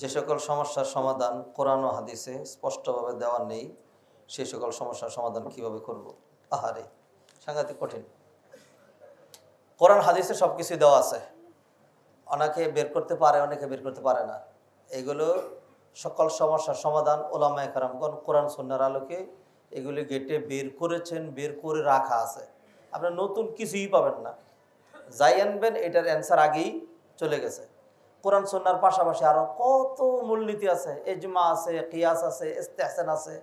যে সকল সমস্যার সমাধান কোরআন ও হাদিসে স্পষ্টভাবে দেওয়া নেই, সেই সকল সমস্যার সমাধান কিভাবে করব? আহারে, সাংঘাতিক কঠিন। কোরআন হাদিসে সব কিছুই দেওয়া আছে, অনেকে বের করতে পারে, অনেকে বের করতে পারে না। এগুলো সকল সমস্যার সমাধান ওলামায়ে কেরামগণ কোরআন সুন্নাহর আলোকে এগুলি গেটে বের করেছেন, বের করে রাখা আছে। আপনি নতুন কিছুই পাবেন না, যাই আনবেন এটার অ্যান্সার আগেই চলে গেছে। কোরআন সুন্নাহর পাশাপাশি আরও কত মূলনীতি আছে, ইজমা আছে, কিয়াস আছে, ইস্তেহসান আছে,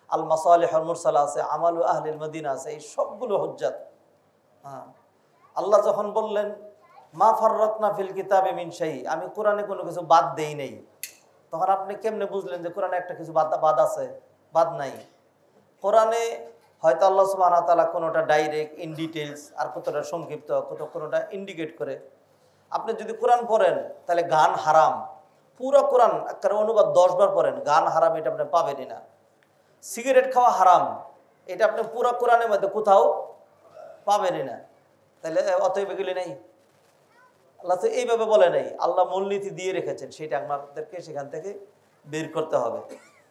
আল মাসালিহুল মুরসালা আছে, আমালু আহলিল মদিনা আছে, এই সবগুলো হুজ্জাত। হ্যাঁ, আল্লাহ যখন বললেন মা ফাররাতনা ফিল কিতাবি মিন শাই, আমি কোরআনে কোনো কিছু বাদ দেই নাই, তখন আপনি কেমনে বুঝলেন যে কোরআনে একটা কিছু বাদ আছে? বাদ নাই। কোরআনে হয়তো আল্লাহ সুবহানাহু ওয়া তাআলা কোনোটা ডাইরেক্ট ইন ডিটেলস, আর কতটা সংক্ষিপ্ত, কোনোটা ইন্ডিকেট করে। আপনি যদি কোরআন পড়েন তাহলে গান হারাম, পুরো কোরআন একটা অনুবাদ 10 বার পড়েন, গান হারাম এটা আপনি পাবেনই না। সিগারেট খাওয়া হারাম, এটা আপনি পুরো কোরআনের মধ্যে কোথাও পাবেনই না। তাহলে অতএব এগুলি নেই, আল্লাহ তো এইভাবে বলে নাই, আল্লাহ মূলনীতি দিয়ে রেখেছেন, সেটা আমাদেরকে সেখান থেকে বের করতে হবে।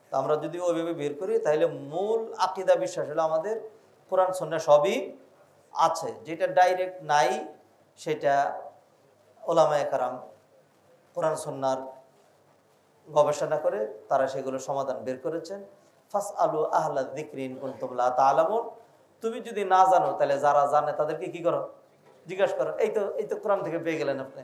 তো আমরা যদি ওইভাবে বের করি তাহলে মূল আকীদা বিশ্বাস হলো আমাদের কোরআন সুন্নাহ সবই আছে। যেটা ডাইরেক্ট নাই সেটা ওলামায়ে কেরাম কোরআন সুন্নাহর গবেষণা করে তারা সেগুলো সমাধান বের করেছেন। ফাসআলু আহলা যিকরি ইন কুনতুম লা তা'লামুন, তুমি যদি না জানো তাহলে যারা জানে তাদেরকে কি করো? জিজ্ঞাসা করো। এই তো কোরআন থেকে পেয়ে গেলেন আপনি।